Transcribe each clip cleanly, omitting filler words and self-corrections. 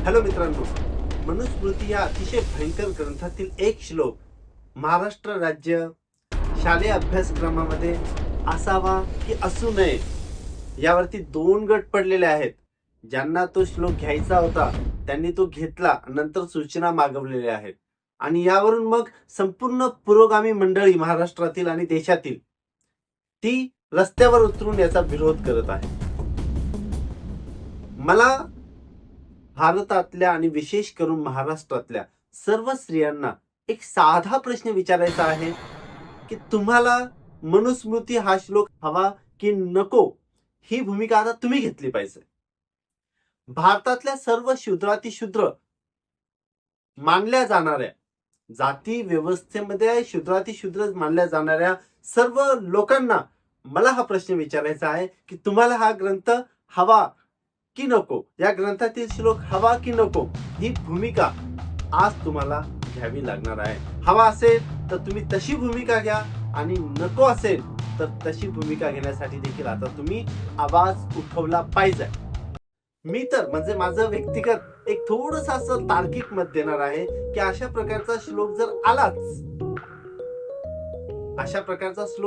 Hello मित्रांनो, मनुस्मृती या अतिशय भयंकर ग्रंथातील एक श्लोक महाराष्ट्र राज्य शालेय अभ्यासक्रमामध्ये असावा की असू नये यावरती दोन गट पडलेले आहेत. ज्यांना तो श्लोक घ्यायचा होता त्यांनी तो घेतला, नंतर सूचना मागवलेल्या आहेत आणि यावरून मग संपूर्ण पुरोगामी मंडळी महाराष्ट्रातील आणि देशातील ती रस्त्यावर उतरून याचा विरोध करत आहे. मला भारतातल्या आणि विशेष करून महाराष्ट्रातल्या सर्व स्त्रियांना एक साधा प्रश्न विचारायचा आहे की तुम्हाला मनुस्मृती हा श्लोक हवा की नको, ही भूमिका आता तुम्ही घेतली पाहिजे. भारतातल्या सर्व शूद्रातिशूद्र मानल्या जाणाऱ्या जाती व्यवस्थेमध्ये शूद्रातिशूद्र मानल्या जाणाऱ्या सर्व लोकांना मला हा प्रश्न विचारायचा आहे की तुम्हाला हा ग्रंथ हवा की नको, या ग्रंथातील श्लोक हवा की नको, ही भूमिका आज तुम्हाला घ्यावी लागणार आहे. हवा असेल तर तुम्ही तशी भूमिका घ्या आणि नको असेल तर तशी भूमिका घेण्यासाठी देखील आता तुम्ही आवाज उठवला पाहिजे. मी तर म्हणजे माझं व्यक्तिगत एक थोडंसं असं तार्किक मत देणार आहे की अशा प्रकारचा श्लोक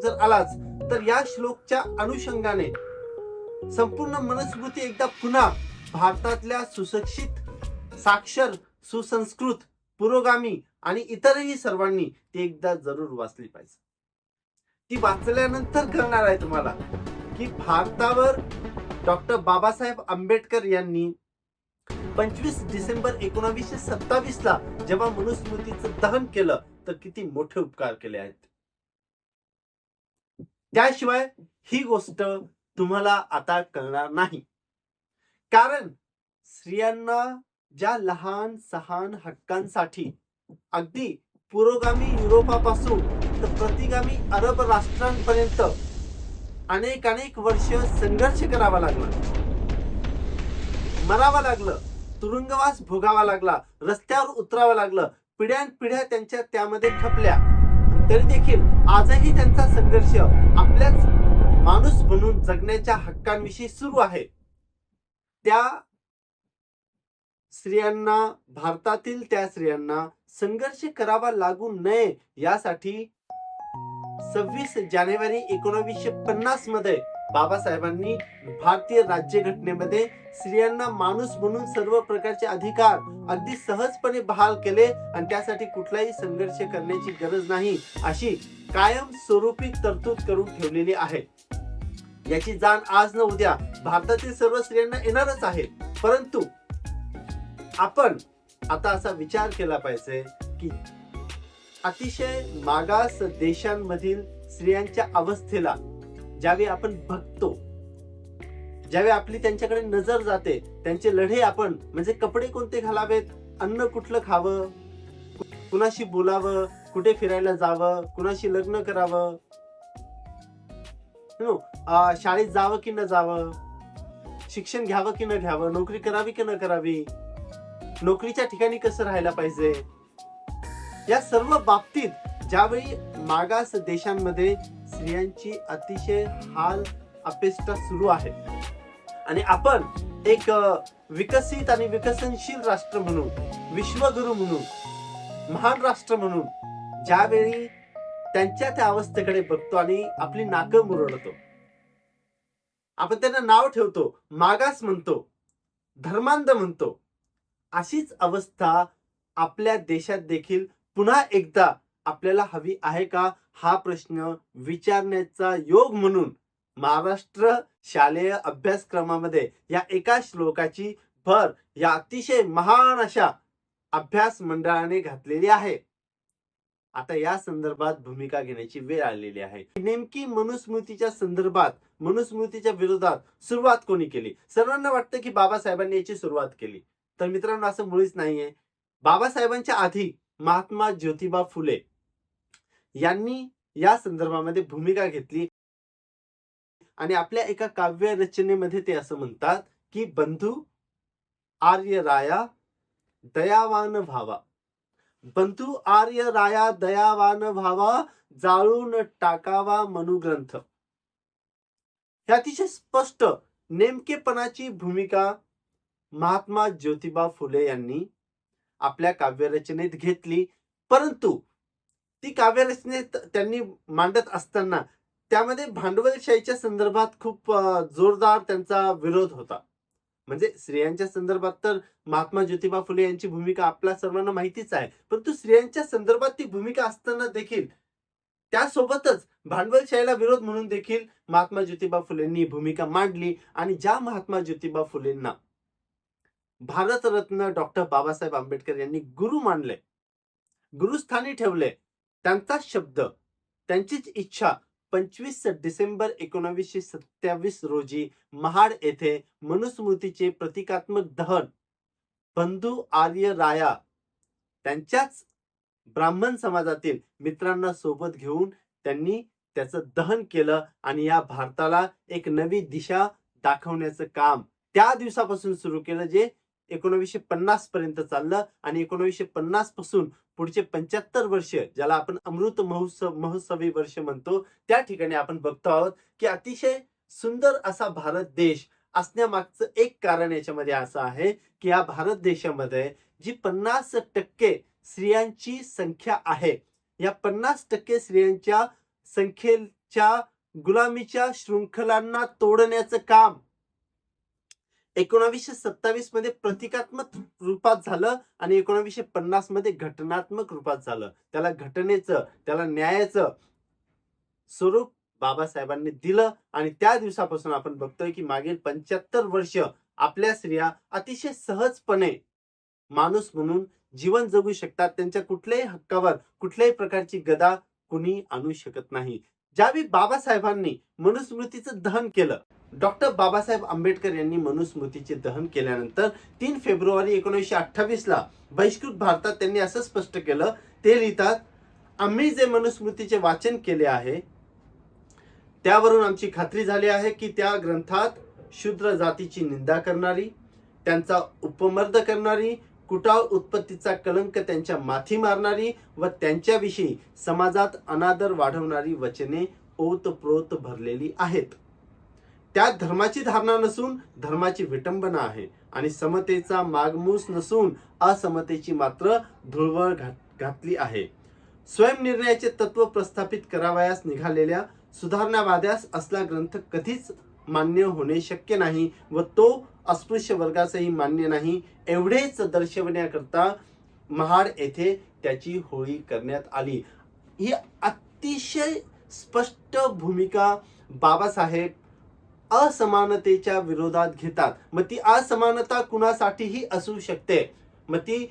जर आलाच तर या श्लोकच्या अनुषंगाने संपूर्ण मनुस्मृती एकदा पुन्हा भारतातल्या सुशिक्षित, साक्षर, सुसंस्कृत, पुरोगामी आणि इतरही सर्वांनी ती एकदा जरूर वाचली पाहिजे. ती वाचल्यानंतर कळणार आहे तुम्हाला की भारतावर डॉक्टर बाबासाहेब आंबेडकर यांनी 25 डिसेंबर 1927 ला जेव्हा मनुस्मृतीचं दहन केलं तर किती मोठे उपकार केले आहेत. त्याशिवाय ही गोष्ट तुम्हाला आता कळणार नाही. कारण स्त्रियांना ज्या लहान सहान हक्कांसाठी अगदी पुरोगामी युरोपापासून तर प्रतिगामी अरब राष्ट्रांपर्यंत अनेक वर्ष संघर्ष करावा लागला, मरावा लागलं, तुरुंगवास भोगावा लागला, रस्त्यावर उतरावं लागलं, पिढ्यानपिढ्या त्यांच्या त्यामध्ये खपल्या, तरी देखील आजही त्यांचा संघर्ष आपल्याच माणूस बनून जगण्याच्या हक्कांविषयी सुरू आहे. त्या स्त्रियांना, भारतातील त्या स्त्रियांना संघर्ष करावा लागू नये यासाठी 26 जानेवारी 1950 मध्ये बाबासाहेबांनी भारतीय राज्यघटनेमध्ये स्त्रियांना माणूस म्हणून सर्व प्रकारचे अधिकार अगदी सहजपणे बहाल केले आणि त्यासाठी कुठलाही संघर्ष करण्याची गरज नाही अशी कायम स्वरूपी तरतूद करून ठेवलेली आहे. याची जाण आज न उद्या भारतातील सर्व स्त्रियांना येणारच आहे. परंतु आपण आता असा विचार केला पाहिजे की अतिशय मागास देशांमधील स्त्रियांच्या अवस्थेला ज्यावेळी आपण बघतो, ज्यावेळी आपली त्यांच्याकडे नजर जाते, त्यांचे लढे आपण म्हणजे कपडे कोणते घालावेत, अन्न कुठलं खावं, कुणाशी बोलावं, कुठे फिरायला जावं, कुणाशी लग्न करावं, शाळेत जावं की न जावं, शिक्षण घ्यावं की न घ्यावं, नोकरी करावी की न करावी, नोकरीच्या ठिकाणी कसं राहायला पाहिजे, या सर्व बाबतीत ज्यावेळी मागास देशांमध्ये स्त्रियांची अतिशय हाल अपेष्टा सुरू आहे आणि आपण एक विकसित आणि विकसनशील राष्ट्र म्हणून, विश्वगुरु म्हणून, महान राष्ट्र म्हणून ज्यावेळी त्यांच्या त्या अवस्थेकडे बघतो आणि आपली नाकं मुरडतो, आपण त्यांना नाव ठेवतो, मागास म्हणतो, धर्मांध म्हणतो, अशीच अवस्था आपल्या देशात देखील पुन्हा एकदा आपल्याला हवी आहे का, हा प्रश्न विचारण्याचा योग म्हणून महाराष्ट्र शालेय अभ्यासक्रमामध्ये या एका श्लोकाची भर या अतिशय महान अशा अभ्यास मंडळाने घातलेली आहे. आता या संदर्भात भूमिका घेण्याची वेळ आलेली आहे. नेमकी मनुस्मृतीच्या संदर्भात, मनुस्मृतीच्या विरोधात सुरुवात कोणी केली? सर्वांना वाटतं की बाबासाहेबांनी याची सुरुवात केली, तर मित्रांनो असं मुळीच नाहीये. बाबासाहेबांच्या आधी महात्मा ज्योतिबा फुले यांनी या संदर्भामध्ये भूमिका घेतली आणि आपल्या एका काव्य रचनेमध्ये ते असं म्हणतात की बंधू आर्य राया दयावान व्हावा, बंधू आर्य राया दयावान व्हावा, जाळून टाकावा मनुग्रंथ. हे अतिशय स्पष्ट नेमकेपणाची भूमिका महात्मा ज्योतिबा फुले यांनी आपल्या काव्यरचनेत घेतली. परंतु ती काव्यरचनेत त्यांनी मांडत असताना त्यामध्ये भांडवलशाहीच्या संदर्भात खूप जोरदार त्यांचा विरोध होता. म्हणजे स्त्रियांच्या संदर्भात तर महात्मा ज्योतिबा फुले यांची भूमिका आपल्या सर्वांना माहितीच आहे. परंतु स्त्रियांच्या संदर्भात ती भूमिका असताना देखील त्यासोबतच भांडवलशाहीला विरोध म्हणून देखील महात्मा ज्योतिबा फुलेंनी भूमिका मांडली आणि ज्या महात्मा ज्योतिबा फुलेंना भारतरत्न डॉक्टर बाबासाहेब आंबेडकर यांनी गुरु मानले, गुरुस्थानी ठेवले, त्यांचा शब्द, त्यांचीच इच्छा 25 डिसेंबर 1927 रोजी महाड येथे मनुस्मृतीचे प्रतिकात्मक दहन बंधू आर्य राया त्यांच्याच ब्राह्मण समाजातील मित्रांना सोबत घेऊन त्यांनी त्याचं दहन केलं आणि या भारताला एक नवी दिशा दाखवण्याचं काम त्या दिवसापासून सुरू केलं, जे 1950 पर्यंत चाललं आणि 1950 पासून पुढचे 75 वर्ष, ज्याला आपण अमृत महोत्सवी वर्ष म्हणतो, त्या ठिकाणी आपण बघतो आहोत की अतिशय सुंदर असा भारत देश असण्यामागचं एक कारण याच्यामध्ये असं आहे की या भारत देशामध्ये जी 50% स्त्रियांची संख्या आहे, या 50% स्त्रियांच्या संख्येच्या गुलामीच्या शृंखलांना तोडण्याचं काम 1927 मध्ये प्रतिकात्मक रूपात झालं आणि 1950 मध्ये घटनात्मक रूपात झालं. त्याला घटनेचं, त्याला न्यायाचं स्वरूप बाबासाहेबांनी दिलं आणि त्या दिवसापासून आपण बघतोय की मागील 75 वर्ष आपल्या स्त्रिया अतिशय सहजपणे माणूस म्हणून जीवन जगू शकतात. त्यांच्या कुठल्याही हक्कावर कुठल्याही प्रकारची गदा कुणी आणू शकत नाही. ज्यावेळी बाबासाहेबांनी मनुस्मृतीचं दहन केलं, डॉक्टर बाबासाहेब आंबेडकर यांनी मनुस्मृतीचे दहन केल्यानंतर 3 फेब्रुवारी 1928 ला बहिष्कृत भारतात त्यांनी असं स्पष्ट केलं, ते लिहितात, आम्ही जे मनुस्मृतीचे वाचन केले आहे त्यावरून आमची खात्री झाली आहे की त्या ग्रंथात शूद्र जातीची निंदा करणारी, त्यांचा उपमर्द करणारी, कुटाळ उत्पत्तीचा कलंक त्यांच्या माथी मारणारी व त्यांच्याविषयी समाजात अनादर वाढवणारी वचने ओतप्रोत भरलेली आहेत. त्यात धर्माची धारणा नसून धर्माची विटंबना आहे आणि समतेचा मागमूस नसून असमतेची मात्र धुळवळ घातली आहे. स्वयंनिर्णयाचे तत्व प्रस्थापित करावयास निघालेल्या सुधारणावाद्यास असला ग्रंथ कधीच मान्य होणे शक्य नाही व तो अस्पृश्य वर्गासही मान्य नाही, एवढेच दर्शवण्याकरता महाड येथे त्याची होळी करण्यात आली. ही अतिशय स्पष्ट भूमिका बाबासाहेब असमानतेच्या विरोधात घेतात. मग ती असमानता कुणासाठीही असू शकते. मग ती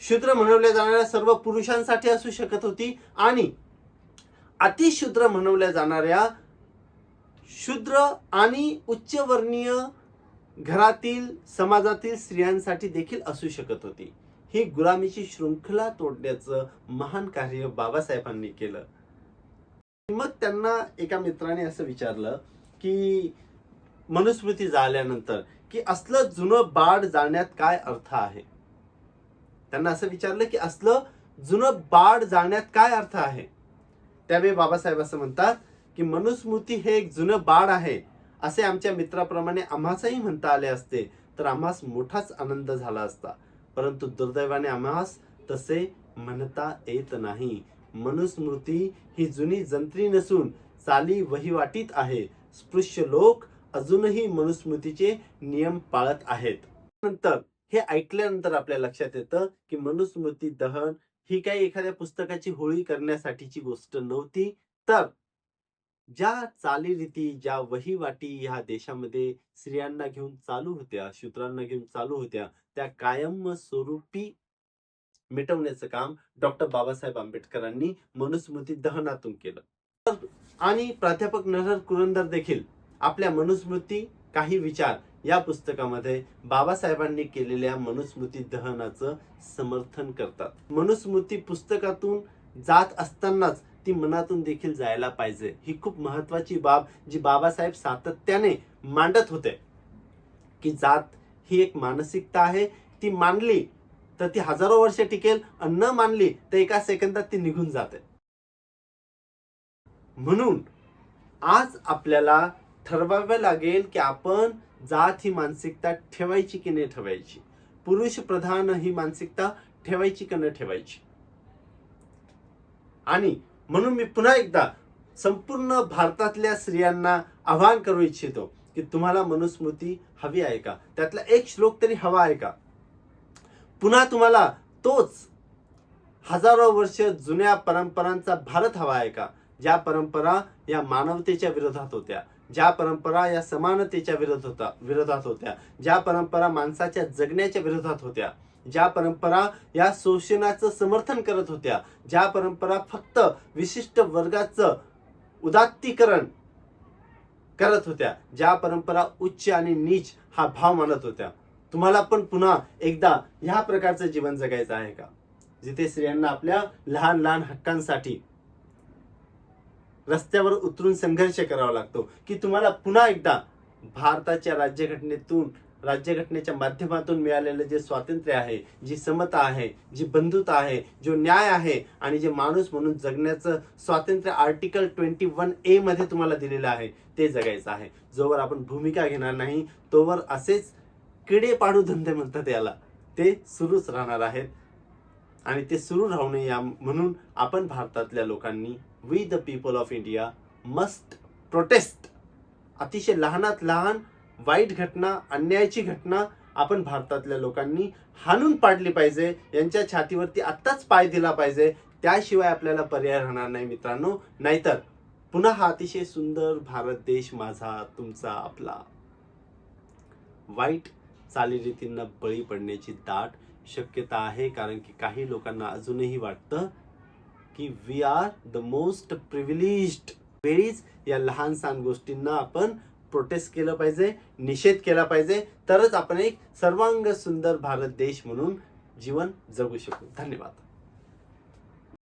शूद्र म्हणवल्या जाणाऱ्या सर्व पुरुषांसाठी असू शकत होती आणि अतिशूद्र म्हणवल्या जाणाऱ्या शूद्र आणि उच्चवर्णीय घरातील समाजातील स्त्रियांसाठी देखील असू शकत होती. ही गुलामीची शृंखला तोडण्याचं महान कार्य बाबासाहेबांनी केलं. मग त्यांना एका मित्राने असं विचारलं की मनुस्मृती झाल्यानंतर की असलं जुनं बाळ जाळण्यात काय अर्थ आहे. त्यांना असं विचारलं की असलं जुनं बाळ जाळण्यात काय अर्थ आहे. त्यावेळी बाबासाहेब असं म्हणतात की मनुस्मृती हे एक जुनं बाळ आहे असे आमच्या मित्राप्रमाणे आम्हासही म्हणता आले असते तर आम्हास मोठाच आनंद झाला असता, परंतु दुर्दैवाने आम्हास तसे म्हणता येत नाही. मनुस्मृती ही जुनी जंत्री नसून चाली वहिवाटीत आहे. स्पृश्य लोक अजूनही मनुस्मृतीचे नियम पाळत आहेत. नंतर हे ऐकल्यानंतर आपल्या लक्षात येतं की मनुस्मृती दहन ही काही एखाद्या पुस्तकाची होळी करण्यासाठीची गोष्ट नव्हती, तर ज्या चालीरीती, ज्या वहिवाटी ह्या देशामध्ये स्त्रियांना घेऊन चालू होत्या, शूद्रांना घेऊन चालू होत्या, त्या कायम स्वरूपी मिटवण्याचं काम डॉक्टर बाबासाहेब आंबेडकरांनी मनुस्मृती दहनातून केलं. आणि प्राध्यापक नरहर कुरंदर देखील आपल्या मनुस्मृती काही विचार या पुस्तकामध्ये बाबासाहेबांनी केलेल्या मनुस्मृती दहनाचं समर्थन करतात. मनुस्मृती पुस्तकातून जात असतानाच ती मनातून देखील जायला पाहिजे. ही खूप महत्वाची बाब जी बाबासाहेब सातत्याने मांडत होते की जात ही एक मानसिकता आहे, ती मानली तर ती हजारो वर्ष टिकेल आणि न मानली तर एका सेकंदात ती निघून जाते. म्हणून आज आपल्याला ठरवावे लागेल की आपण जात ही मानसिकता ठेवायची की नाही ठेवायची, पुरुष प्रधान ही मानसिकता ठेवायची की न ठेवायची. आणि म्हणून मी पुन्हा एकदा संपूर्ण भारतातल्या स्त्रियांना आवाहन करू इच्छितो की तुम्हाला मनुस्मृती हवी आहे का, त्यातला एक श्लोक तरी हवा आहे का. पुन्हा तुम्हाला तोच हजारो वर्ष जुन्या परंपरांचा भारत हवा आहे का, ज्या परंपरा या मानवतेच्या विरोधात होत्या, ज्या परंपरा या समानतेच्या विरोधात होत्या, ज्या परंपरा माणसाच्या जगण्याच्या विरोधात होत्या, ज्या परंपरा या शोषणाचं समर्थन करत होत्या, ज्या परंपरा फक्त विशिष्ट वर्गाचं उदात्तीकरण करत होत्या, ज्या परंपरा उच्च आणि नीच हा भाव मानत होत्या. तुम्हाला पण पुन्हा एकदा ह्या प्रकारचं जीवन जगायचं आहे का, जिथे स्त्रियांना आपल्या लहान लहान हक्कांसाठी रस्त्यावर उतरून संघर्ष करावा लागतो, की तुम्हाला पुन्हा एकदा भारताच्या राज्यघटनेच्या माध्यमातून मिळालेलं जे स्वातंत्र्य आहे, जी समता आहे, जी बंधुता आहे, जो न्याय आहे आणि जे माणूस म्हणून जगण्याचं स्वातंत्र्य आर्टिकल 21A मध्ये तुम्हाला दिलेलं आहे ते जगायचं आहे. जोवर आपण भूमिका घेणार नाही तोवर असेच किडे पाडू धंदे म्हणतात याला, ते सुरूच राहणार आहेत. आणि ते सुरू राहू नये म्हणून आपण भारतातल्या लोकांनी, we the people of India must protest. अतिशय लहानात लहान वाईट घटना, अन्यायाची घटना आपण भारतातल्या लोकांनी हाणून पाडली पाहिजे, यांच्या छातीवरती आत्ताच पाय दिला पाहिजे. त्याशिवाय आपल्याला पर्याय राहणार नाही मित्रांनो. नाहीतर पुन्हा हा अतिशय सुंदर भारत देश माझा, तुमचा, आपला वाईट चालीरीतींना बळी पडण्याची दाट शक्यता आहे. कारण की काही लोकांना अजूनही वाटतं की we are the most privileged. वेळीच या लहान सहान गोष्टींना आपण प्रोटेस्ट केलं पाहिजे, निषेध केला पाहिजे, तरच आपण एक सर्वांग सुंदर भारत देश म्हणून जीवन जगू शकू. धन्यवाद.